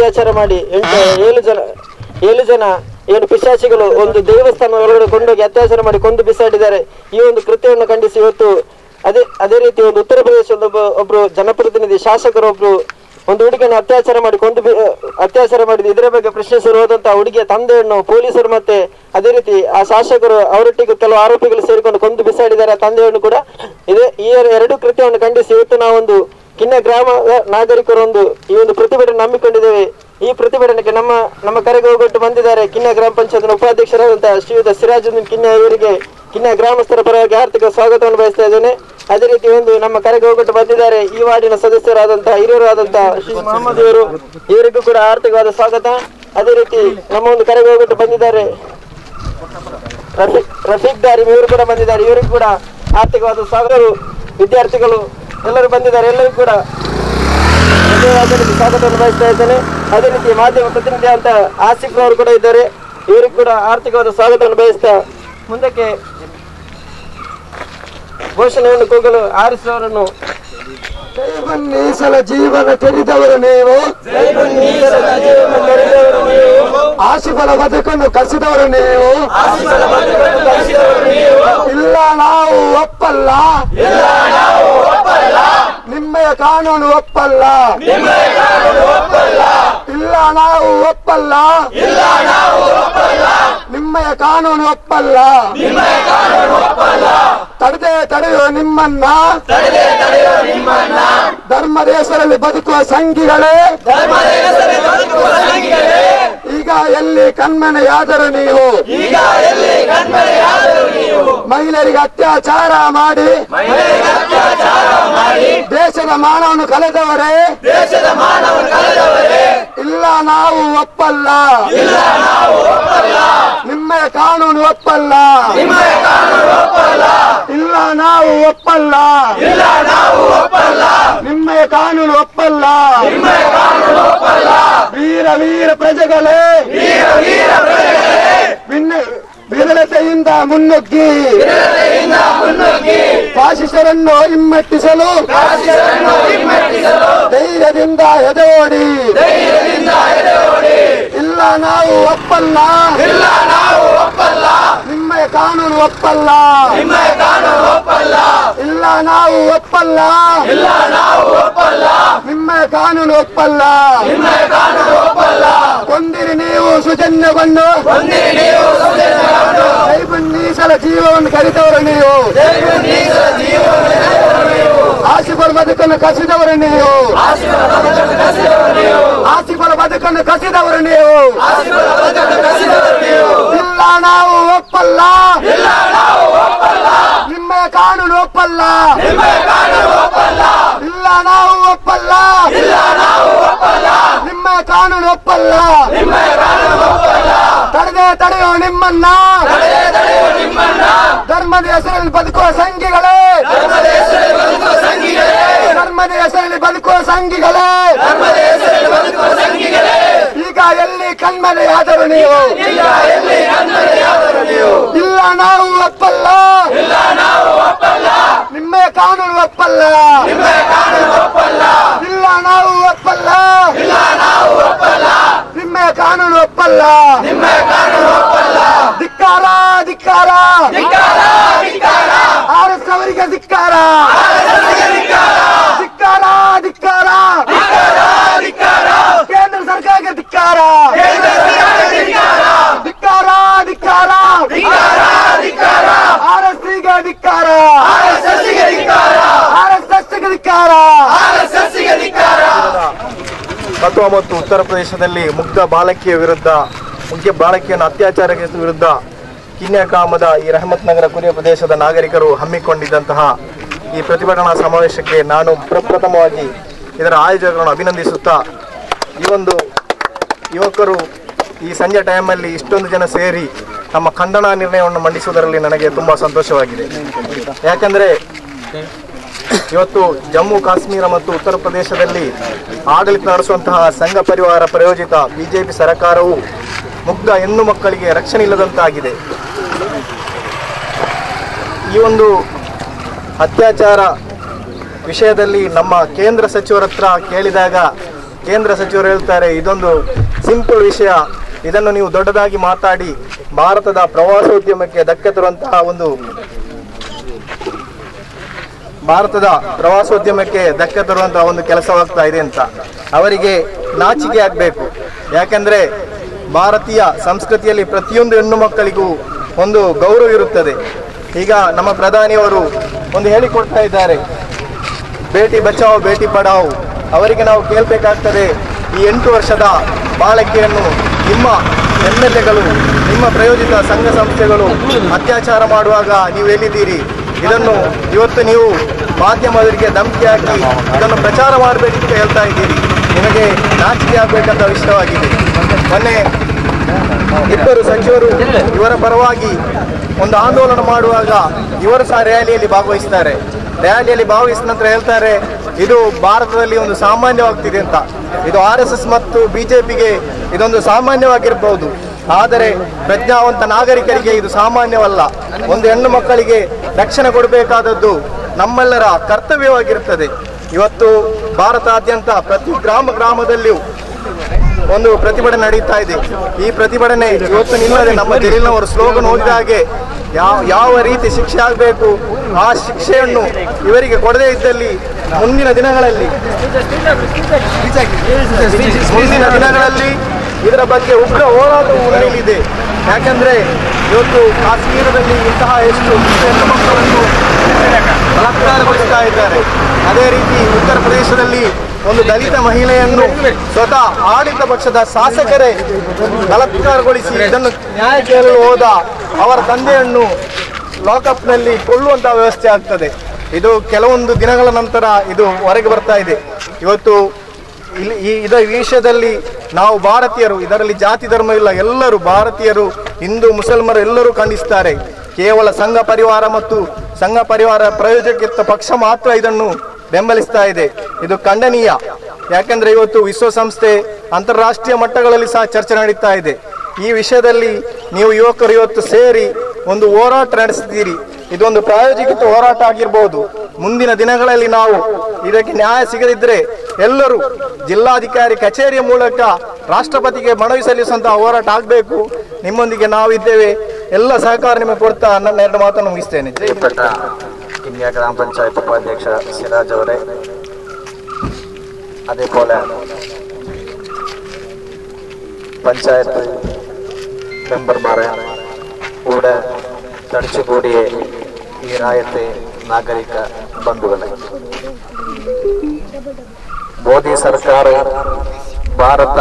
ಅತ್ಯಾಚಾರ ಮಾಡಿ 7 ಜನ ಏನು ಪಿಶಾಚಿಗಳು ಒಂದು ದೇವಸ್ಥಾನ ಒಳಗಡೆ ಕೊಂಡೋಗಿ ಅತ್ಯಾಚಾರ ಮಾಡಿ ಕೊಂದು ಬಿಸಾಡಿದ್ದಾರೆ. ಈ ಒಂದು ಕೃತ್ಯವನ್ನು ಖಂಡಿಸಿ ಇವತ್ತು ಅದೇ ರೀತಿ ಒಂದು ಉತ್ತರ ಪ್ರದೇಶದ ಒಬ್ರು ಜನಪ್ರತಿನಿಧಿ ಶಾಸಕರೊಬ್ರು ಒಂದು ಹುಡುಗಿಯನ್ನು ಅತ್ಯಾಚಾರ ಮಾಡಿದ್ದು ಇದರ ಬಗ್ಗೆ ಪ್ರಶ್ನಿಸಲು ಹೋದಂತಹ ಹುಡುಗಿಯ ತಂದೆಯನ್ನು ಪೊಲೀಸರು ಮತ್ತೆ ಅದೇ ರೀತಿ ಆ ಶಾಸಕರು ಅವರೊಟ್ಟಿಗೆ ಕೆಲವು ಆರೋಪಿಗಳು ಸೇರಿಕೊಂಡು ಕೊಂದು ಬಿಸಾಡಿದ್ದಾರೆ. ಆ ತಂದೆಯನ್ನು ಕೂಡ ಈ 2 ಕೃತ್ಯವನ್ನು ಖಂಡಿಸಿ ಇವತ್ತು ನಾವೊಂದು ಕಿನ್ನೆ ಗ್ರಾಮ ನಾಗರಿಕರೊಂದು ಈ ಒಂದು ಪ್ರತಿಭಟನೆ ಹಮ್ಮಿಕೊಂಡಿದ್ದೇವೆ. ಈ ಪ್ರತಿಭಟನೆಗೆ ನಮ್ಮ ಕರೆಗೆ ಹೋಗೊಟ್ಟು ಬಂದಿದ್ದಾರೆ ಕಿನ್ನೆ ಗ್ರಾಮ ಪಂಚಾಯತ್ ಉಪಾಧ್ಯಕ್ಷರಾದಂತಹ ಶ್ರೀಯುತ ಸಿರಾಜುದ್ದೀನ್ ಕಿನ್ನೆ ಅವರಿಗೆ ಕಿನ್ನೆ ಗ್ರಾಮಸ್ಥರ ಪರವಾಗಿ ಹಾರ್ದಿಕ ಸ್ವಾಗತವನ್ನು ಬಯಸ್ತಾ ಇದ್ದೇನೆ. ಅದೇ ರೀತಿ ಒಂದು ನಮ್ಮ ಕರೆಗೆ ಹೋಗೊಟ್ಟು ಬಂದಿದ್ದಾರೆ ಈ ವಾರ್ಡಿನ ಸದಸ್ಯರಾದಂತಹ ಹಿರಿಯರಾದಂತಹ ಶ್ರೀ ಮಹಮ್ಮದ್ ಇವರಿಗೂ ಕೂಡ ಆರ್ಥಿಕವಾದ ಸ್ವಾಗತ. ಅದೇ ರೀತಿ ನಮ್ಮ ಒಂದು ಕರೆಗೆ ಹೋಗೊಟ್ಟು ಬಂದಿದ್ದಾರೆ ರಫೀಕ್ ದಾರಿಮ್ ಇವರು ಕೂಡ ಬಂದಿದ್ದಾರೆ. ಇವರಿಗೂ ಕೂಡ ಆರ್ಥಿಕವಾದ ಸ್ವಾಗತ. ವಿದ್ಯಾರ್ಥಿಗಳು ಎಲ್ಲರೂ ಬಂದಿದ್ದಾರೆ. ಎಲ್ಲರಿಗೂ ಕೂಡ ಸ್ವಾಗತವನ್ನು ಬಯಸ್ತಾ ಇದ್ದೇನೆ. ಅದೇ ರೀತಿ ಮಾಧ್ಯಮ ಪ್ರತಿನಿಧಿ ಅಂತ ಆಸಿಫ್ ಅವರು ಕೂಡ ಇದ್ದಾರೆ. ಇವರಿಗೂ ಕೂಡ ಆರ್ಥಿಕವಾದ ಸ್ವಾಗತವನ್ನು ಬಯಸ್ತಾ ಮುಂದಕ್ಕೆ ಘೋಷಣೆಯನ್ನು ಕೂಗಲು ಆರಿಸುವವರನ್ನು ಮೀಸಲ ಜೀವನ ತೆರೆದವರು ನೀವು, ಆಶಿಫಲ ಬದುಕನ್ನು ಕಸಿದವರು ನೀವು. ಇಲ್ಲ ನಾವು ಒಪ್ಪಲ್ಲ, ನಿಮ್ಮೆಯ ಕಾನೂನು ಒಪ್ಪಲ್ಲ. ಇಲ್ಲ ನಾವು ಒಪ್ಪಲ್ಲ, ನಿಮ್ಮೆಯ ಕಾನೂನು ಒಪ್ಪಲ್ಲ. ತಡೆಯುವ ನಿಮ್ಮನ್ನ ಧರ್ಮದ ಹೆಸರಲ್ಲಿ ಬದುಕುವ ಸಂಘಿಗಳೇ, ಈಗ ಎಲ್ಲಿ ಕಣ್ಮನೆಯಾದರು ನೀವು. ಮಹಿಳೆಯರಿಗೆ ಅತ್ಯಾಚಾರ ಮಾಡಿ ದೇಶದ ಮಾನವನ್ನು ಕಳೆದವರೇ, ಇಲ್ಲ ನಾವು ಒಪ್ಪಲ್ಲ, ನಿಮ್ಮೆಯ ಕಾನೂನು ಒಪ್ಪಲ್ಲ. ಇಲ್ಲ ನಾವು ಒಪ್ಪಲ್ಲ, ನಿಮ್ಮೆಯ ಕಾನೂನು ಒಪ್ಪಲ್ಲ. ವೀರ ವೀರ ಪ್ರಜೆಗಳೇ, ವಿರಳತೆಯಿಂದ ಮುನ್ನುಗ್ಗಿ ಫಾಸಿಸ್ಟರನ್ನು ಹಿಮ್ಮೆಟ್ಟಿಸಲು ಧೈರ್ಯದಿಂದ ಎದೆಯೋಡಿ. ಇಲ್ಲ ನಾವು ಒಪ್ಪಲ್ಲ, ನಿಮ್ಮೆಯ ಕಾನೂನು ಒಪ್ಪಲ್ಲ. ಇಲ್ಲ ನಾವು ಒಪ್ಪಲ್ಲ, ನಿಮ್ಮೆಯ ಕಾನೂನು ಒಪ್ಪಲ್ಲ. ಕೊಂದಿರಿ ನೀವು ಸುಜನ್ಯವನ್ನು, ಮೀಸಲ ಜೀವವನ್ನು ಕಲಿತವರು ನೀವು, ಆಶಿಫಲ ಬದುಕನ್ನು ಕಸಿದವರು ನೀವು, ಆಶಿಫಲ ಬದುಕನ್ನು ಕಸಿದವರು ನೀವು. ಇಲ್ಲ ನಾವು ಒಪ್ಪಲ್ಲ, ನಿಮ್ಮೆಯ ಕಾನೂನು ಒಪ್ಪಲ್ಲ. ಇಲ್ಲ ನಾವು ಒಪ್ಪಲ್ಲ, ನಿಮ್ಮೆಯ ಕಾನೂನು ಒಪ್ಪಲ್ಲ. ತಡೆಯೋ ನಿಮ್ಮನ್ನ ಧರ್ಮದ ಹೆಸರಲ್ಲಿ ಬದುಕುವ ಸಂಘಿಗಳೇ, ಧರ್ಮದ ಹೆಸರಲ್ಲಿ ಬದುಕುವ ಸಂಘಿಗಳೇ, ಈಗ ಎಲ್ಲಿ ಕಣ್ಮರೆಯಾದರು ನೀವು. ಇಲ್ಲ ನಾವು ಒಪ್ಪಲ್ಲ, ನಿಮ್ಮೆಯ ಕಾನೂನು ಒಪ್ಪಲ್ಲ. ಇಲ್ಲ ನಾವು ಒಪ್ಪಲ್ಲ, ನಿಮ್ಮೆಯ ಕಾನೂನು ಒಪ್ಪಲ್ಲ. ಧಿಕ್ಕಾರ ಧಿಕ್ಕಾರ, ಆರ್ಎಸ್ ಅವರಿಗೆ ಧಿಕ್ಕಾರ, ಧಿಕ್ಕಾರ ಧಿಕ್ಕಾರ, ಕೇಂದ್ರ ಸರ್ಕಾರಕ್ಕೆ ಧಿಕ್ಕಾರ, ಧಿಕ್ಕಾರ ಧಿಕ್ಕಾರ, ಆರ್ಎಸ್ಗೆ ಧಿಕ್ಕಾರ, ಆರ್ಎಸ್ಎಸ್ಗೆ ಧಿಕ್ಕಾರ. ಮತ್ತು ಉತ್ತರ ಪ್ರದೇಶದಲ್ಲಿ ಮುಗ್ಧ ಬಾಲಕಿಯನ್ನು ಅತ್ಯಾಚಾರಕ್ಕೆ ವಿರುದ್ಧ ಕಿನ್ನೆ ಗ್ರಾಮದ ಈ ರಹಮತ್ ನಗರ ಕುರಿಯ ಪ್ರದೇಶದ ನಾಗರಿಕರು ಹಮ್ಮಿಕೊಂಡಿದ್ದಂತಹ ಈ ಪ್ರತಿಭಟನಾ ಸಮಾವೇಶಕ್ಕೆ ನಾನು ಪ್ರಪ್ರಥಮವಾಗಿ ಇದರ ಆಯೋಜಕರನ್ನು ಅಭಿನಂದಿಸುತ್ತಾ, ಈ ಒಂದು ಯುವಕರು ಈ ಸಂಜೆ ಟೈಮಲ್ಲಿ ಇಷ್ಟೊಂದು ಜನ ಸೇರಿ ನಮ್ಮ ಖಂಡನಾ ನಿರ್ಣಯವನ್ನು ಮಂಡಿಸುವುದರಲ್ಲಿ ನನಗೆ ತುಂಬ ಸಂತೋಷವಾಗಿದೆ. ಯಾಕೆಂದರೆ ಇವತ್ತು ಜಮ್ಮು ಕಾಶ್ಮೀರ ಮತ್ತು ಉತ್ತರ ಪ್ರದೇಶದಲ್ಲಿ ಆಡಳಿತ ನಡೆಸುವಂತಹ ಸಂಘ ಪರಿವಾರ ಪ್ರಾಯೋಜಿತ ಬಿಜೆಪಿ ಸರ್ಕಾರವು ಮುಗ್ಧ ಹೆಣ್ಣು ಮಕ್ಕಳಿಗೆ ರಕ್ಷಣೆ ಇಲ್ಲದಂತಾಗಿದೆ. ಈ ಒಂದು ಅತ್ಯಾಚಾರ ವಿಷಯದಲ್ಲಿ ನಮ್ಮ ಕೇಂದ್ರ ಸಚಿವರ ಹತ್ರ ಕೇಳಿದಾಗ ಕೇಂದ್ರ ಸಚಿವರು ಹೇಳ್ತಾರೆ ಇದೊಂದು ಸಿಂಪಲ್ ವಿಷಯ, ಇದನ್ನು ನೀವು ದೊಡ್ಡದಾಗಿ ಮಾತಾಡಿ ಭಾರತದ ಪ್ರವಾಸೋದ್ಯಮಕ್ಕೆ ಧಕ್ಕೆ ತರುವಂತಹ ಒಂದು ಕೆಲಸವಾಗ್ತಾ ಇದೆ ಅಂತ ಅವರಿಗೆ ನಾಚಿಕೆ ಆಗಬೇಕು. ಯಾಕೆಂದ್ರೆ ಭಾರತೀಯ ಸಂಸ್ಕೃತಿಯಲ್ಲಿ ಪ್ರತಿಯೊಂದು ಹೆಣ್ಣು ಮಕ್ಕಳಿಗೂ ಒಂದು ಗೌರವ ಇರುತ್ತದೆ. ಈಗ ನಮ್ಮ ಪ್ರಧಾನಿಯವರು ಒಂದು ಹೇಳಿಕೊಡ್ತಾ ಇದ್ದಾರೆ, ಬೇಟಿ ಬಚಾವೋ ಬೇಟಿ ಪಡಾವೋ. ಅವರಿಗೆ ನಾವು ಕೇಳಬೇಕಾಗ್ತದೆ, ಈ 8 ವರ್ಷದ ಬಾಲಕಿಯನ್ನು ನಿಮ್ಮ MLAಗಳು, ನಿಮ್ಮ ಪ್ರಾಯೋಜಿತ ಸಂಘ ಸಂಸ್ಥೆಗಳು ಅತ್ಯಾಚಾರ ಮಾಡುವಾಗ ನೀವು ಎಲ್ಲಿದ್ದೀರಿ? ಇದನ್ನು ಇವತ್ತು ನೀವು ಮಾಧ್ಯಮದವರಿಗೆ ಧಮಕಿ ಹಾಕಿ ಇದನ್ನು ಪ್ರಚಾರ ಮಾಡಬೇಡಿ ಅಂತ ಹೇಳ್ತಾ ಇದ್ದೀರಿ. ನಿಮಗೆ ನಾಚಿಕೆ ಆಗಬೇಕಂತ ವಿಷಯವಾಗಿದೆ. ಮೊನ್ನೆ 2 ಸಚಿವರು ಇವರ ಪರವಾಗಿ ಒಂದು ಆಂದೋಲನ ಮಾಡುವಾಗ ಇವರು ಸಹ ರ್ಯಾಲಿಯಲ್ಲಿ ಭಾಗವಹಿಸ್ತಾರೆ. ರ್ಯಾಲಿಯಲ್ಲಿ ಭಾಗವಹಿಸಿದ ನಂತರ ಹೇಳ್ತಾರೆ ಇದು ಭಾರತದಲ್ಲಿ ಒಂದು ಸಾಮಾನ್ಯವಾಗ್ತಿದೆ ಅಂತ. ಇದು RSS ಮತ್ತು BJPಗೆ ಇದೊಂದು ಸಾಮಾನ್ಯವಾಗಿರಬಹುದು, ಆದರೆ ಪ್ರಜ್ಞಾವಂತ ನಾಗರಿಕರಿಗೆ ಇದು ಸಾಮಾನ್ಯವಲ್ಲ. ಒಂದು ಹೆಣ್ಣು ಮಕ್ಕಳಿಗೆ ರಕ್ಷಣೆ ಕೊಡಬೇಕಾದದ್ದು ನಮ್ಮೆಲ್ಲರ ಕರ್ತವ್ಯವಾಗಿರುತ್ತದೆ. ಇವತ್ತು ಭಾರತಾದ್ಯಂತ ಪ್ರತಿ ಗ್ರಾಮದಲ್ಲಿಯೂ ಒಂದು ಪ್ರತಿಭಟನೆ ನಡೀತಾ ಇದೆ. ಈ ಪ್ರತಿಭಟನೆ ಇವತ್ತು ನಿಲ್ಲದೆ ನಮ್ಮ ಜಲೀಲ್ನವರು ಸ್ಲೋಗನ್ ಓದಿದ ಹಾಗೆ ಯಾವ ರೀತಿ ಶಿಕ್ಷೆ ಆಗಬೇಕು ಆ ಶಿಕ್ಷೆಯನ್ನು ಇವರಿಗೆ ಕೊಡದೇ ಇದ್ದಲ್ಲಿ ಮುಂದಿನ ದಿನಗಳಲ್ಲಿ ಇದರ ಬಗ್ಗೆ ಉಗ್ರ ಹೋರಾಟವು ನಡೆಯಲಿದೆ. ಯಾಕಂದ್ರೆ ಇವತ್ತು ಕಾಶ್ಮೀರದಲ್ಲಿ ಇಂತಹ ಎಷ್ಟು ಹೆಣ್ಣು ಮಕ್ಕಳನ್ನು ಬಲಾತ್ಕಾರಗೊಳಿಸ್ತಾ ಇದ್ದಾರೆ. ಅದೇ ರೀತಿ ಉತ್ತರ ಪ್ರದೇಶದಲ್ಲಿ ಒಂದು ದಲಿತ ಮಹಿಳೆಯನ್ನು ಸ್ವತಃ ಆಡಳಿತ ಪಕ್ಷದ ಶಾಸಕರೇ ಬಲಾತ್ಕಾರಗೊಳಿಸಿ ಇದನ್ನು ನ್ಯಾಯ ಕೇಳಲು ಹೋದ ಅವರ ತಂದೆಯನ್ನು ಲಾಕಪ್ನಲ್ಲಿ ಕೊಳ್ಳುವಂತಹ ವ್ಯವಸ್ಥೆ ಆಗ್ತದೆ. ಇದು ಕೆಲವೊಂದು ದಿನಗಳ ನಂತರ ಇದು ಹೊರಗೆ ಬರ್ತಾ ಇದೆ. ಇವತ್ತು ಇದರ ವಿಷಯದಲ್ಲಿ ನಾವು ಭಾರತೀಯರು, ಇದರಲ್ಲಿ ಜಾತಿ ಧರ್ಮ ಇಲ್ಲ, ಎಲ್ಲರೂ ಭಾರತೀಯರು, ಹಿಂದೂ ಮುಸಲ್ಮಾನರು ಎಲ್ಲರೂ ಖಂಡಿಸ್ತಾರೆ. ಕೇವಲ ಸಂಘ ಪರಿವಾರ ಮತ್ತು ಸಂಘ ಪರಿವಾರ ಪ್ರಾಯೋಜಕ ಪಕ್ಷ ಮಾತ್ರ ಇದನ್ನು ಬೆಂಬಲಿಸ್ತಾ ಇದೆ. ಇದು ಖಂಡನೀಯ. ಯಾಕೆಂದ್ರೆ ಇವತ್ತು ವಿಶ್ವಸಂಸ್ಥೆ ಅಂತಾರಾಷ್ಟ್ರೀಯ ಮಟ್ಟಗಳಲ್ಲಿ ಸಹ ಚರ್ಚೆ ನಡೀತಾ ಇದೆ. ಈ ವಿಷಯದಲ್ಲಿ ನೀವು ಯುವಕರು ಇವತ್ತು ಸೇರಿ ಒಂದು ಹೋರಾಟ ನಡೆಸಿದ್ದೀರಿ. ಇದೊಂದು ಪ್ರಾಯೋಜಿತ ಹೋರಾಟ ಆಗಿರ್ಬೋದು. ಮುಂದಿನ ದಿನಗಳಲ್ಲಿ ನಾವು ಇದಕ್ಕೆ ನ್ಯಾಯ ಸಿಗದಿದ್ದರೆ ಎಲ್ಲರೂ ಜಿಲ್ಲಾಧಿಕಾರಿ ಕಚೇರಿಯ ಮೂಲಕ ರಾಷ್ಟ್ರಪತಿಗೆ ಮನವಿ ಸಲ್ಲಿಸುವಂತಹ ಹೋರಾಟ ಆಗಬೇಕು. ನಿಮ್ಮೊಂದಿಗೆ ನಾವಿದ್ದೇವೆ, ಎಲ್ಲ ಸಹಕಾರ ನಿಮಗೆ ಕೊಡ್ತಾ ನನ್ನ 2 ಮಾತನ್ನು ಮುಗಿಸ್ತೇನೆ. ಕಿನ್ನಿಯ ಗ್ರಾಮ ಪಂಚಾಯತ್ ಉಪಾಧ್ಯಕ್ಷ ಸಿರಾಜ್ ಅವರೇ, അതേപോലെ പഞ്ചായത്ത് മെമ്പർമാരെ കൂടെ തടിച്ചുകൂടിയ ഈ രാജ്യത്തെ നാഗരിക ബന്ധുക്കളെ, മോദി സർക്കാർ ಭಾರತ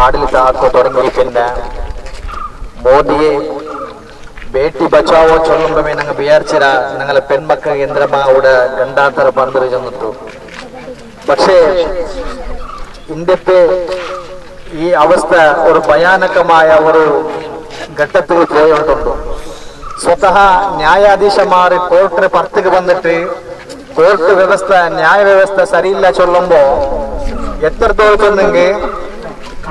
ಆಡಳಿತ ಹಾಕೋ തുടങ്ങി പിന്നെ മോദിയെ ಬೇಟಿ ಬಚಾವೋ ಚೊಲ್ಲೊಮ್ಮೆ ನಂಗೆ ವಿಚಾರಿಸಿರ ഞങ്ങളെ പെൺമക്കൾ യന്ത്രമാവിടെ രണ്ടാത്തര പന്തറി ചെന്നിട്ടു. പക്ഷേ ഇന്ത്യത്തെ ഈ അവസ്ഥ ഒരു ഭയാനകമായ ഒരു ഘട്ടത്തിൽ പോയിട്ടുണ്ടു. സ്വതಃ ന്യായാധീശന്മാര് കോർട്ടിന് പുറത്തേക്ക് വന്നിട്ട് കോർട്ട് വ്യവസ്ഥ ന്യായ വ്യവസ്ഥ സരിയില്ല ചൊല്ലുമ്പോ എത്രത്തോളം ചെന്നെങ്കിൽ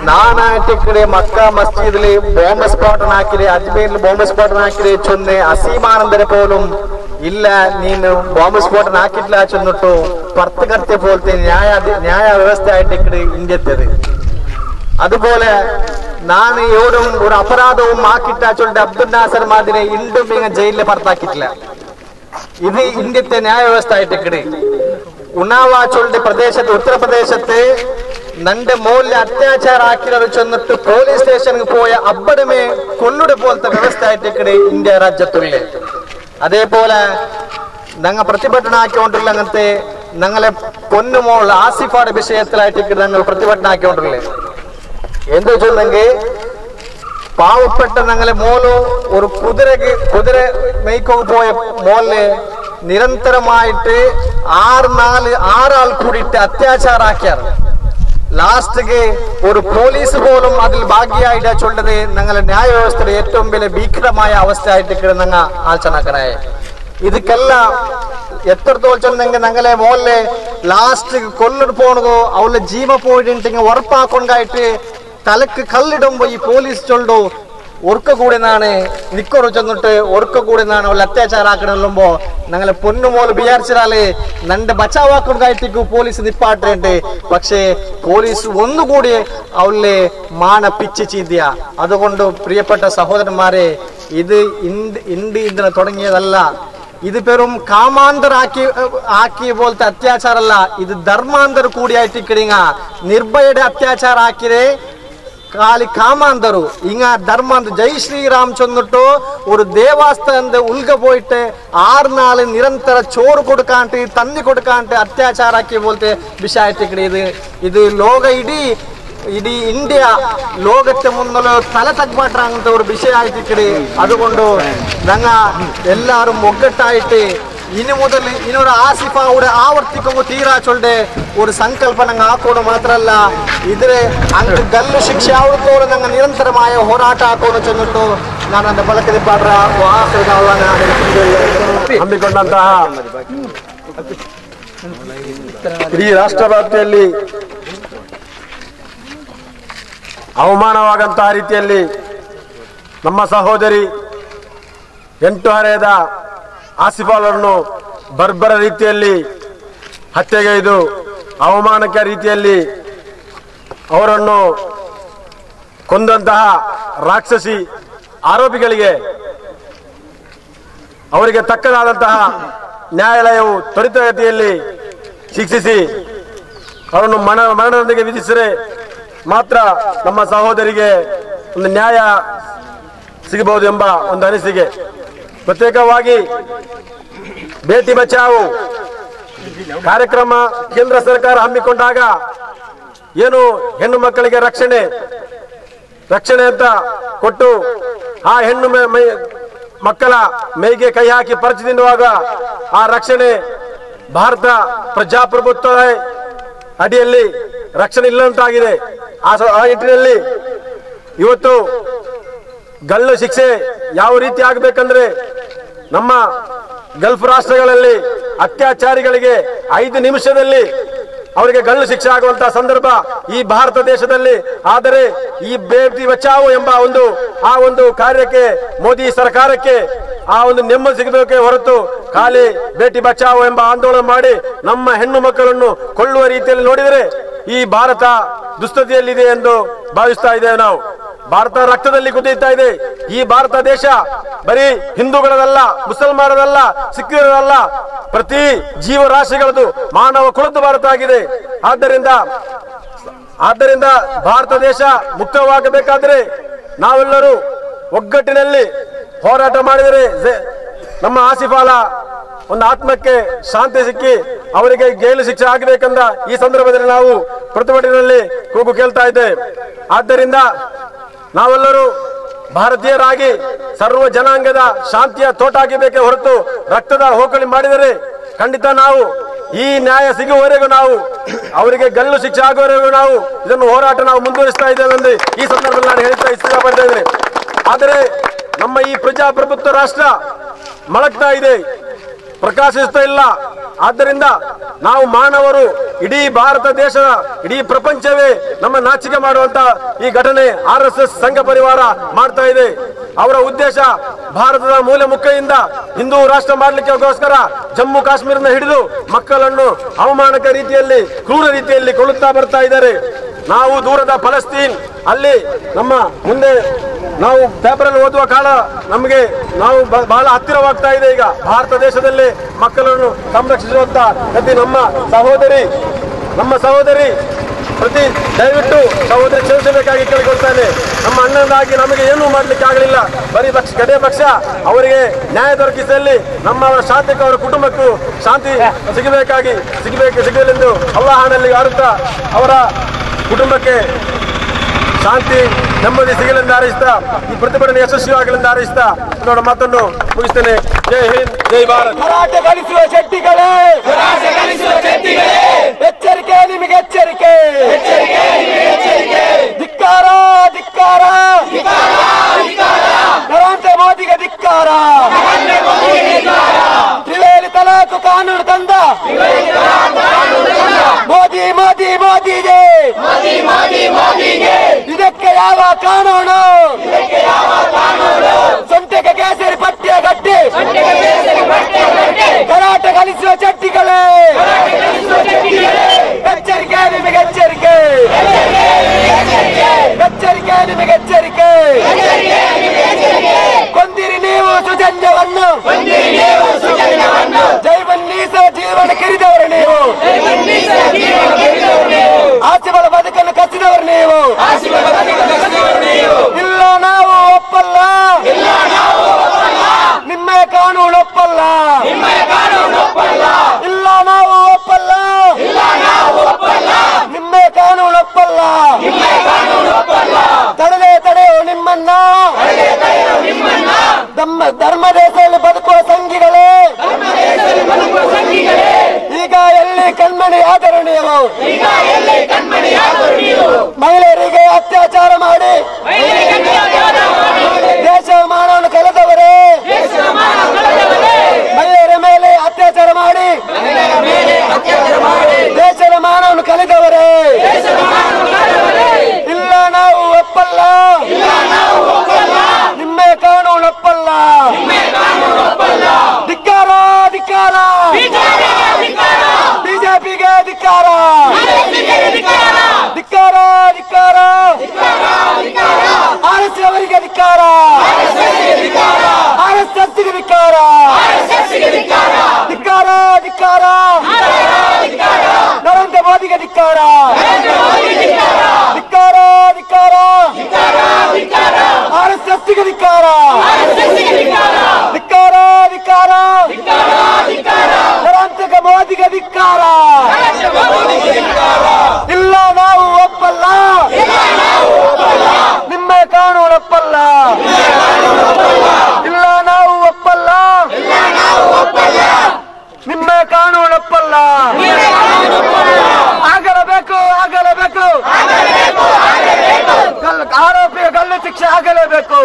നാനായിട്ടിക്കടെ മക്ക മസ്ജിദില് ബോംബ് സ്ഫോടനാക്കിലെ, അജ്മീരിൽ ബോംബ് സ്ഫോടനാക്കിലെ ചൊന്ന് അസീമാനന്ദരെ പോലും ಇಲ್ಲ ನೀನು ಬಾಂಬ್ ಸ್ಫೋಟನ ಹಾಕಿಡ್ಲ ಚೆನ್ನಿಟ್ಟು ಪರ್ತಕರ್ತೆ പോലത്തെ ന്യായ വ്യവസ്ഥ ആയിട്ട് ഇക്കടെ ഇന്ത്യത്തത്. അതുപോലെ ನಾನು എവിടും ഒരു അപരാധവും ആക്കിട്ടാ ചൊല്ലിട്ട് അബ്ദുൽ നാസർ മാതിരി ഇണ്ടും ഇങ്ങനെ ജയിലിൽ പുറത്താക്കിയിട്ടില്ല. ഇത് ഇന്ത്യത്തെ ന്യായ വ്യവസ്ഥ ആയിട്ട് ഇക്കടെ ഉണാവ ചൊല്ലിട്ട് പ്രദേശത്ത് ഉത്തർപ്രദേശത്ത് നന്റെ മോളിൽ അത്യാചാര ആക്കിയവർ ചെന്നിട്ട് പോലീസ് സ്റ്റേഷനിൽ പോയ അബ്ബടമേ കൊല്ലുടെ പോലത്തെ വ്യവസ്ഥ ആയിട്ട് ഇക്കടെ ഇന്ത്യ രാജ്യത്തുള്ളേ. അതേപോലെ ഞങ്ങൾ പ്രതിഭಟന ആക്കിക്കൊണ്ടില്ല അങ്ങനത്തെ ഞങ്ങളെ പൊന്നുമോൾ ആസിഫയുടെ വിഷയത്തിലായിട്ട് ഞങ്ങൾ പ്രതിഭಟന ആക്കിക്കൊണ്ടില്ലേ. എന്ത് വെച്ചെങ്കിൽ പാവപ്പെട്ട ഞങ്ങളെ മോള് ഒരു കുതിര മേയ്ക്കൊക്കെ പോയ മോളില് നിരന്തരമായിട്ട് 6 ആൾ കൂടിയിട്ട് അത്യാചാരം ആക്കിയാറ്. ലാസ്റ്റ് ഒരു പോലീസ് പോലും അതിൽ ഭാഗ്യമായിട്ട് ചൊല്ലത് ഞങ്ങളെ ന്യായ വ്യവസ്ഥയുടെ ഏറ്റവും വലിയ ഭീകരമായ അവസ്ഥയായിട്ട് ഞങ്ങൾ ആലോചനക്കനായ. ಇದಕ್ಕೆಲ್ಲ ಎತ್ತರದೋಲ್ ಚೆನ್ನಂಗೆ ನಂಗಲೆ ಮೋಲ್ಲೆ ಲಾಸ್ಟ್ ಕೊಲ್ಲಡ್ ಪೋಣಗೋ ಅವಳ ಜೀವ ಪೋಯಿಂಟಿಂಗ್ ಒರಪ ಹಾಕೊಂಡಾಯ್ತು ತಲಕ್ಕೆ ಕಲ್ಲಿಡುಂಬ ಈ ಪೊಲೀಸ್ ಚೊಲ್ಡು ഒർക്ക കൂടെ നാണ് നിക്കൊറു ചെന്നിട്ട് ഒർക്ക കൂടെ നാണ് അവൾ അത്യാചാരം ആക്കണല്ലോ ഞങ്ങളെ പൊന്നുമോള് വിചാരിച്ചാല് നന്റെ ബച്ചാവാക്കുന്നതായിട്ടേക്ക് പോലീസ് നിപ്പാട്ടുണ്ട്. പക്ഷേ പോലീസ് ഒന്നുകൂടി അവളെ മാന പിച്ച് ചീന്തിയ. അതുകൊണ്ട് പ്രിയപ്പെട്ട സഹോദരന്മാരെ, ഇത് ഇന്ന് തുടങ്ങിയതല്ല. ഇത് വെറും കാമാന്തരാക്കിയ പോലത്തെ അത്യാചാരല്ല, ഇത് ധർമാന്തർ കൂടിയായിട്ട് കിടങ്ങ. നിർഭയുടെ അത്യാചാರ ಹಾಕಿದೆ ಖಾಲಿ ಕಾಮಾಂದರು ಹಿಂಗ ಧರ್ಮಾಂತರ. ಜೈ ಶ್ರೀರಾಮ್ ಚೊಂದಿಟ್ಟು ஒரு ದೇವಸ್ಥಾನದ ಉಲ್ಗ போயிட்டு 6 ನಾள் ನಿರಂತರ ಚೋರು ಕೊಡ್ಕಾಂಟಿ ತಂದಿ ಕೊಡ್ಕಾಂಟಿ ಅತ್ಯಾಚಾರ ಹಾಕಿ ಬೋಲ್ತೆ ವಿಷಯ ಆಯ್ತು. ಇದು ಲೋಕ ಇಡೀ ಇಂಡಿಯಾ ಲೋಕത്തെ മുന്നിൽ തല തഗ്മാട്ടാങ്ങത്തെ ഒരു വിഷയ ആയിട്ട്. അതുകൊണ്ട് ഞങ്ങ എല്ലാവരും ഒగ్గട്ടായിട്ട് ഇനി മുതൽ ഇനൊരു ആസിഫയുടെ ആവർത്തിക്കുമ്പോൾ തീരാ ചൊല്ലെ ഒരു സങ്കല്പന ಹಾಕೋಣ മാത്രമല്ല, ഇതിന് ಅಂಕ ಗಲ್ಲು ಶಿಕ್ಷೆ ಆವರ್ತೋರು ನಂಗೆ ನಿರಂತರമായ ಹೋರಾಟ ಹಾಕೋಣ ಚೆಂದಿಟ್ಟು ನಾನು ನನ್ನ ಬಳಕದ ಪಾಡ್ರ ಹಮ್ಮಿಕೊಂಡಂತಹ ಇಡೀ ರಾಷ್ಟ್ರ ವ್ಯಾಪ್ತಿಯಲ್ಲಿ ಅವಮಾನವಾದಂತಹ ರೀತಿಯಲ್ಲಿ ನಮ್ಮ ಸಹೋದರಿ 8 ಹರೆಯದ ಆಸಿಫಾಳನ್ನು ಬರ್ಬರ ರೀತಿಯಲ್ಲಿ ಹತ್ಯೆಗೈದು ಅವಮಾನಕ ರೀತಿಯಲ್ಲಿ ಅವರನ್ನು ಕೊಂದಂತಹ ರಾಕ್ಷಸಿ ಆರೋಪಿಗಳಿಗೆ ಅವರಿಗೆ ತಕ್ಕನಾದಂತಹ ನ್ಯಾಯಾಲಯವು ತ್ವರಿತಗತಿಯಲ್ಲಿ ಶಿಕ್ಷಿಸಿ ಅವರನ್ನು ಮರಣದೊಂದಿಗೆ ವಿಧಿಸಿದರೆ ಮಾತ್ರ ನಮ್ಮ ಸಹೋದರಿಗೆ ಒಂದು ನ್ಯಾಯ ಸಿಗಬಹುದು ಎಂಬ ಒಂದು ಅನಿಸಿಕೆ. ಪ್ರತ್ಯೇಕವಾಗಿ ಬೇಟಿ ಬಚಾವೋ ಕಾರ್ಯಕ್ರಮ ಕೇಂದ್ರ ಸರ್ಕಾರ ಹಮ್ಮಿಕೊಂಡಾಗ ಏನು ಹೆಣ್ಣು ಮಕ್ಕಳಿಗೆ ರಕ್ಷಣೆ ಅಂತ ಕೊಟ್ಟು ಆ ಹೆಣ್ಣು ಮಕ್ಕಳ ಮೈಗೆ ಕೈ ಹಾಕಿ ಪರಚಿ ತಿನ್ನುವಾಗ ಆ ರಕ್ಷಣೆ ಭಾರತ ಪ್ರಜಾಪ್ರಭುತ್ವದ ಅಡಿಯಲ್ಲಿ ರಕ್ಷಣೆ ಇಲ್ಲಂತಾಗಿದೆ. ಆ ನಿಟ್ಟಿನಲ್ಲಿ ಇವತ್ತು ಗಲ್ಲು ಶಿಕ್ಷೆ ಯಾವ ರೀತಿ ಆಗಬೇಕಂದ್ರೆ ನಮ್ಮ ಗಲ್ಫ್ ರಾಷ್ಟ್ರಗಳಲ್ಲಿ ಅತ್ಯಾಚಾರಿಗಳಿಗೆ 5 ನಿಮಿಷದಲ್ಲಿ ಅವರಿಗೆ ಗಲ್ಲು ಶಿಕ್ಷೆ ಆಗುವಂತಹ ಸಂದರ್ಭ ಈ ಭಾರತ ದೇಶದಲ್ಲಿ. ಆದರೆ ಈ ಬೇಟಿ ಬಚಾವೋ ಎಂಬ ಒಂದು ಕಾರ್ಯಕ್ಕೆ ಮೋದಿ ಸರ್ಕಾರಕ್ಕೆ ಆ ಒಂದು ನೆಮ್ಮದಿ ಸಿಗಬೇಕೆ ಹೊರತು ಖಾಲಿ ಬೇಟಿ ಬಚಾವೋ ಎಂಬ ಆಂದೋಲನ ಮಾಡಿ ನಮ್ಮ ಹೆಣ್ಣು ಮಕ್ಕಳನ್ನು ಕೊಳ್ಳುವ ರೀತಿಯಲ್ಲಿ ನೋಡಿದರೆ ಈ ಭಾರತ ದುಸ್ಥಿತಿಯಲ್ಲಿದೆ ಎಂದು ಭಾವಿಸ್ತಾ ಇದ್ದೇವೆ ನಾವು. ಭಾರತ ರಕ್ತದಲ್ಲಿ ಕುದಿಯುತ್ತಾ ಇದೆ. ಈ ಭಾರತ ದೇಶ ಬರೀ ಹಿಂದೂಗಳದಲ್ಲ, ಮುಸಲ್ಮಾನರದಲ್ಲ, ಸಿಖ್ಖರದಲ್ಲ, ಪ್ರತಿ ಜೀವರಾಶಿಗಳದು ಮಾನವ ಕುಲದ ಭಾರತ ಆಗಿದೆ. ಆದ್ದರಿಂದ ಭಾರತ ದೇಶ ಮುಕ್ತವಾಗಬೇಕಾದ್ರೆ ನಾವೆಲ್ಲರೂ ಒಗ್ಗಟ್ಟಿನಲ್ಲಿ ಹೋರಾಟ ಮಾಡಿದರೆ ನಮ್ಮ ಆಸಿಫಾಳ ಒಂದು ಆತ್ಮಕ್ಕೆ ಶಾಂತಿ ಸಿಕ್ಕಿ ಅವರಿಗೆ ಜೈಲು ಶಿಕ್ಷೆ ಆಗಬೇಕಂದ ಈ ಸಂದರ್ಭದಲ್ಲಿ ನಾವು ಪ್ರತಿಭಟನೆಯಲ್ಲಿ ಕೂಗು ಕೇಳ್ತಾ ಇದ್ದೇವೆ. ಆದ್ದರಿಂದ ನಾವೆಲ್ಲರೂ ಭಾರತೀಯರಾಗಿ ಸರ್ವ ಜನಾಂಗದ ಶಾಂತಿಯ ತೋಟ ಆಗಬೇಕೇ ಹೊರತು ರಕ್ತದ ಹೋಕಳಿ ಮಾಡಿದರೆ ಖಂಡಿತ ನಾವು ಈ ನ್ಯಾಯ ಸಿಗುವವರೆಗೂ ನಾವು ಅವರಿಗೆ ಗಲ್ಲು ಶಿಕ್ಷೆ ಆಗುವವರೆಗೂ ನಾವು ಇದನ್ನು ಹೋರಾಟ ನಾವು ಮುಂದುವರಿಸ್ತಾ ಇದ್ದೇವೆ ಎಂದು ಈ ಸಂದರ್ಭದಲ್ಲಿ ನಾನು ಹೇಳ್ತಾ ಇಷ್ಟಪಡ್ತಾ ಇದ್ದೇನೆ. ಆದರೆ ನಮ್ಮ ಈ ಪ್ರಜಾಪ್ರಭುತ್ವ ರಾಷ್ಟ್ರ ಮಳಗ್ತಾ ಇದೆ, ಪ್ರಕಾಶಿಸ್ತಾ ಇಲ್ಲ. ಆದ್ದರಿಂದ ನಾವು ಮಾನವರು ಇಡೀ ಭಾರತ ದೇಶದ ಇಡೀ ಪ್ರಪಂಚವೇ ನಮ್ಮ ನಾಚಿಕೆ ಮಾಡುವಂತ ಈ ಘಟನೆ RSS ಸಂಘ ಪರಿವಾರ ಮಾಡ್ತಾ ಇದೆ. ಅವರ ಉದ್ದೇಶ ಭಾರತದ ಮೂಲೆ ಮುಕ್ಕೆಯಿಂದ ಹಿಂದೂ ರಾಷ್ಟ್ರ ಮಾಡಲಿಕ್ಕೆಗೋಸ್ಕರ ಜಮ್ಮು ಕಾಶ್ಮೀರದಿಂದ ಹಿಡಿದು ಮಕ್ಕಳನ್ನು ಅವಮಾನಕ ರೀತಿಯಲ್ಲಿ ಕ್ರೂರ ರೀತಿಯಲ್ಲಿ ಕೊಳ್ಳುತ್ತಾ ಬರ್ತಾ ಇದ್ದಾರೆ. ನಾವು ದೂರದ ಫಲಸ್ತೀನ್ ಅಲ್ಲಿ ನಮ್ಮ ಮುಂದೆ ನಾವು ಪೇಪರಲ್ಲಿ ಓದುವ ಕಾಲ ನಮಗೆ ನಾವು ಬಹಳ ಹತ್ತಿರವಾಗ್ತಾ ಇದೆ. ಈಗ ಭಾರತ ದೇಶದಲ್ಲಿ ಮಕ್ಕಳನ್ನು ಸಂರಕ್ಷಿಸುವಂತ ಪ್ರತಿ ನಮ್ಮ ಸಹೋದರಿ ಪ್ರತಿ ದಯವಿಟ್ಟು ಸಹೋದರಿ ಕ್ಷಮಿಸಬೇಕಾಗಿ ಕೇಳಿಕೊಳ್ತಾನೆ. ನಮ್ಮ ಅಣ್ಣನಾಗಿ ನಮಗೆ ಏನೂ ಮಾಡ್ಲಿಕ್ಕೆ ಆಗಲಿಲ್ಲ. ಬರೀ ಕಡೆ ಪಕ್ಷ ಅವರಿಗೆ ನ್ಯಾಯ ದೊರಕಿಸಲಿ, ನಮ್ಮ ಅವರ ಶಾಂತಿಗೆ ಅವರ ಕುಟುಂಬಕ್ಕೂ ಶಾಂತಿ ಸಿಗಲೆಂದು ಅಲ್ಲಾಹನಲ್ಲಿ ಆಡುತ್ತಾ ಅವರ ಕುಟುಂಬಕ್ಕೆ ಶಾಂತಿ ನೆಮ್ಮದಿ ಸಿಗಲೆಂದು ಹಾರೈಸ್ತಾ ಈ ಪ್ರತಿಭಟನೆ ಯಶಸ್ವಿಯಾಗಲೆಂದು ಹಾರೈಸ್ತಾ ನೋಡ ಮಾತನ್ನು ಮುಗಿಸ್ತೇನೆ. ಜೈ ಹಿಂದ್, ಜೈ ಭಾರತ್. ಹೋರಾಟ ಗಳಿಸುವ ಶೆಟ್ಟಿಗಳೇ, ಎಚ್ಚರಿಕೆ, ನಿಮಗೆ ಎಚ್ಚರಿಕೆ. ಧಿಕ್ಕಾರ, ಧಿಕ್ಕಾರ, ನರೇಂದ್ರ ಮೋದಿಗೆ ಧಿಕ್ಕಾರ. ತ್ರಿವೇಣಿ ತಲಾಖ್ ಕಾನೂನು ತಂದ ಮೋದಿ ಮೋದಿಗೆ ಇದಕ್ಕೆ ಯಾವ ಕಾನೂನು? ಧರ್ಮ ದೇಶದಲ್ಲಿ ಬದುಕುವ ಸಂಘಿಗಳೇ, ಈಗ ಎಲ್ಲಿ ಕಣ್ಮಣಿಯಾದರು ನೀವು? ಮಹಿಳೆಯರಿಗೆ ಅತ್ಯಾಚಾರ ಮಾಡಿ ದೇಶ ಮಾನವನ್ನು ಕಳೆದವರೇ, ಮಹಿಳೆಯರ ಮೇಲೆ ಅತ್ಯಾಚಾರ ಮಾಡಿ ದೇಶದ ಮಾನವನ್ನು ಕಳೆದವರೇ, ಇಲ್ಲ ನಾವು ಒಪ್ಪಲ್ಲ, ನಿಮ್ಮ ಕಾನೂನು ಒಪ್ಪಲ್ಲ. ಧಿಕ್ಕಾರ ಧಿಕ್ಕಾರ, ಬಿಜೆಪಿಗೆ ಧಿಕ್ಕಾರ, ಧಿಕ್ಕಾರ ಧಿಕ್ಕಾರ, RSS ಅವರಿಗೆ ಧಿಕ್ಕಾರ, RSSಗೆ ಧಿಕ್ಕಾರ, ಧಿಕ್ಕಾರ ಧಿಕ್ಕಾರ, ನರೇಂದ್ರ ಮೋದಿಗೆ ಧಿಕ್ಕಾರ, ಧಿಕ್ಕಾರ ಧಿಕ್ಕಾರ, RSSಗೆ ಧಿಕ್ಕಾರ, ಧಿಕ್ಕಾರ ಧಿಕ್ಕಾರ, ನರೇಂದ್ರ ಮೋದಿಗೆ ಧಿಕ್ಕಾರ. ಇಲ್ಲ ನಾವು ಒಪ್ಪಲ್ಲ, ನಿಮ್ಮ ಕಾನೂನು ಒಪ್ಪಲ್ಲ, ಇಲ್ಲ ನಾವು ಒಪ್ಪಲ್ಲ, ನಿಮ್ಮ ಕಾನೂನು ಒಪ್ಪಲ್ಲ. ಆಗಲೇಬೇಕು, ಆಗಲೇಬೇಕು, ಆರೋಪಿಯ ಗಲ್ಲು ಶಿಕ್ಷೆ ಆಗಲೇಬೇಕು,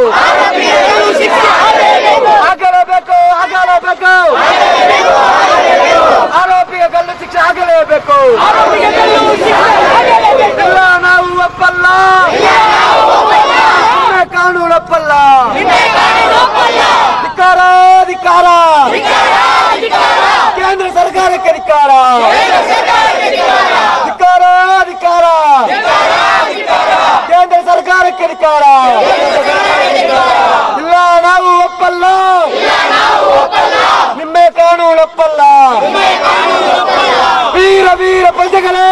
ಆಗಲೇಬೇಕು, ಆಗಲೇಬೇಕು, ಆರೋಪಿಯ ಗಲ್ಲು ಶಿಕ್ಷೆ ಆಗಲೇಬೇಕು. ಇಲ್ಲ ನಾವು ಒಪ್ಪಲ್ಲ, ನಿಮ್ಮ ಕಾನೂನು ಒಪ್ಪಲ್ಲ. ಧಿಕ್ಕಾರ ಧಿಕ್ಕಾರ, ಕೇಂದ್ರ ಸರ್ಕಾರಕ್ಕೆ ಧಿಕ್ಕಾರ, ಧಿಕ್ಕಾರ ಧಿಕ್ಕಾರ, ಕೇಂದ್ರ ಸರ್ಕಾರಕ್ಕೆ ಧಿಕ್ಕಾರ. ಇಲ್ಲ ನಾವು ಒಪ್ಪಲ್ಲ, ನಿಮ್ಮ ಕಾನೂನು ಒಪ್ಪಲ್ಲ. ವೀರ ವೀರ ಪ್ರಜೆಗಳೇ,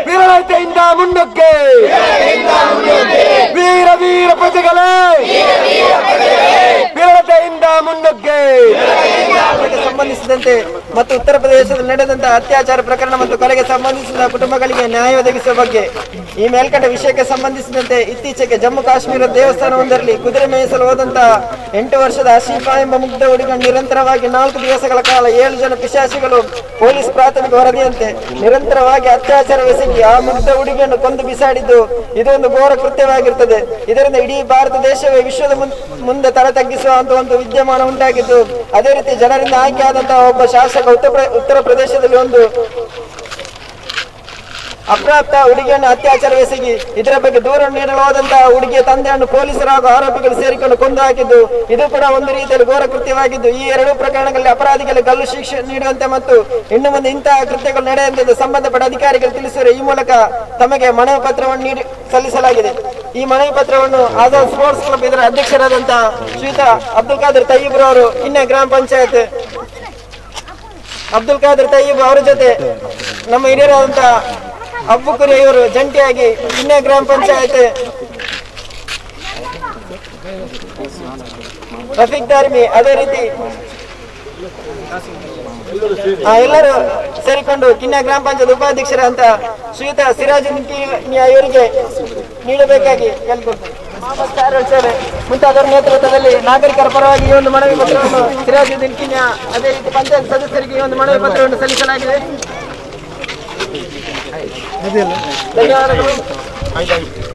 ವೀರತೆಯಿಂದ ಮುನ್ನುಗ್ಗಿ, ವೀರ ವೀರ ಪ್ರಜೆಗಳೇ, ವೀರತೆಯಿಂದ ಮುನ್ನುಗ್ಗಿ. ಸಂಬಂಧಿಸಿದಂತೆ ಮತ್ತು ಉತ್ತರ ಪ್ರದೇಶದಲ್ಲಿ ನಡೆದಂತಹ ಅತ್ಯಾಚಾರ ಪ್ರಕರಣ ಮತ್ತು ಕೊಲೆಗೆ ಸಂಬಂಧಿಸಿದ ಕುಟುಂಬಗಳಿಗೆ ನ್ಯಾಯ ಒದಗಿಸುವ ಬಗ್ಗೆ ಈ ಮೇಲ್ಕಂಡ ವಿಷಯಕ್ಕೆ ಸಂಬಂಧಿಸಿದಂತೆ ಇತ್ತೀಚೆಗೆ ಜಮ್ಮು ಕಾಶ್ಮೀರದ ದೇವಸ್ಥಾನವೊಂದರಲ್ಲಿ ಕುದುರೆ ಮೇಯಿಸಲು ಹೋದಂತಹ 8 ವರ್ಷದ ಆಶೀಫಾ ಎಂಬ ಮುಗ್ಧ ಹುಡುಗ ನಿರಂತರವಾಗಿ 4 ದಿವಸಗಳ ಕಾಲ 7 ಜನ ಪಿಶಾಚಿಗಳು ಪೊಲೀಸ್ ಪ್ರಾಥಮಿಕ ವರದಿಯಂತೆ ನಿರಂತರವಾಗಿ ಅತ್ಯಾಚಾರವೆಸಗಿ ಆ ಮುಗ್ಧ ಹುಡುಗಿಯನ್ನು ಕೊಂದು ಬಿಸಾಡಿದ್ದು ಇದೊಂದು ಘೋರ ಕೃತ್ಯವಾಗಿರುತ್ತದೆ. ಇದರಿಂದ ಇಡೀ ಭಾರತ ದೇಶವೇ ವಿಶ್ವದ ಮುಂದೆ ತಲೆ ತಗ್ಗಿಸುವಂತಹ ಒಂದು ವಿದ್ಯಮಾನ ಉಂಟಾಗಿದ್ದು, ಅದೇ ರೀತಿ ಜನರಿಂದ ಆಯ್ಕೆಯಾದಂತಹ ಒಬ್ಬ ಶಾಸಕ ಉತ್ತರ ಪ್ರದೇಶದಲ್ಲಿ ಒಂದು ಅಪ್ರಾಪ್ತ ಹುಡುಗಿಯನ್ನು ಅತ್ಯಾಚಾರವೆಸಗಿ ಇದರ ಬಗ್ಗೆ ದೂರ ನೀಡಲು ಹೋದಂತಹ ಹುಡುಗಿಯ ತಂದೆಯನ್ನು ಪೊಲೀಸರು ಹಾಗೂ ಆರೋಪಿಗಳು ಸೇರಿಕೊಂಡು ಕೊಂದು ಹಾಕಿದ್ದು ಇದು ಕೂಡ ಒಂದು ರೀತಿಯಲ್ಲಿ ಘೋರ ಕೃತ್ಯವಾಗಿದ್ದು, ಈ 2 ಪ್ರಕರಣಗಳಲ್ಲಿ ಅಪರಾಧಿಗಳಿಗೆ ಗಲ್ಲು ಶಿಕ್ಷೆ ನೀಡುವಂತೆ ಮತ್ತು ಇನ್ನು ಮುಂದೆ ಇಂತಹ ಕೃತ್ಯಗಳು ನಡೆಯುವಂತೆ ಸಂಬಂಧಪಟ್ಟ ಅಧಿಕಾರಿಗಳು ತಿಳಿಸಿದರೆ ಈ ಮೂಲಕ ತಮಗೆ ಮನವಿ ಪತ್ರವನ್ನು ಸಲ್ಲಿಸಲಾಗಿದೆ. ಈ ಮನವಿ ಪತ್ರವನ್ನು ಆಜಾದ್ ಸ್ಪೋರ್ಟ್ಸ್ ಕ್ಲಬ್ ಇದರ ಅಧ್ಯಕ್ಷರಾದಂತಹ ಶ್ರೀಯುತ ಅಬ್ದುಲ್ ಖಾದರ್ ತಯ್ಯಬ್ ರವರು ಇನ್ನೇ ಗ್ರಾಮ ಪಂಚಾಯತ್ ಅಬ್ದುಲ್ ಖಾದರ್ ತಯ್ಯಬ್ ಅವರ ಜೊತೆ ನಮ್ಮ ಹಿರಿಯರಾದಂತಹ ಅಬ್ಬುಕುರಿ ಇವರು ಜಂಟಿಯಾಗಿ ಇನ್ನೇ ಗ್ರಾಮ ಪಂಚಾಯತ್ ರಫೀಕ್ ದಾರ್ಮಿ ಅದೇ ರೀತಿ ಎಲ್ಲರೂ ಸೇರಿಕೊಂಡು ಕಿನ್ನ ಗ್ರಾಮ ಪಂಚಾಯತ್ ಉಪಾಧ್ಯಕ್ಷರಂತ ಶ್ರೀಯುತ ಸಿರಾಜುದ್ದೀನ್ ಇವರಿಗೆ ನೀಡಬೇಕಾಗಿ ಕೇಳಿಕೊಳ್ತಾರೆ. ಮುಂತಾದವರ ನೇತೃತ್ವದಲ್ಲಿ ನಾಗರಿಕರ ಪರವಾಗಿ ಈ ಒಂದು ಮನವಿ ಪತ್ರವನ್ನು ಸಿರಾಜುದ್ದೀನ್ ಕಿನ್ಯಾ ಅದೇ ರೀತಿ ಪಂಚಾಯತ್ ಸದಸ್ಯರಿಗೆ ಈ ಒಂದು ಮನವಿ ಪತ್ರವನ್ನು ಸಲ್ಲಿಸಲಾಗಿದೆ. ಧನ್ಯವಾದಗಳು.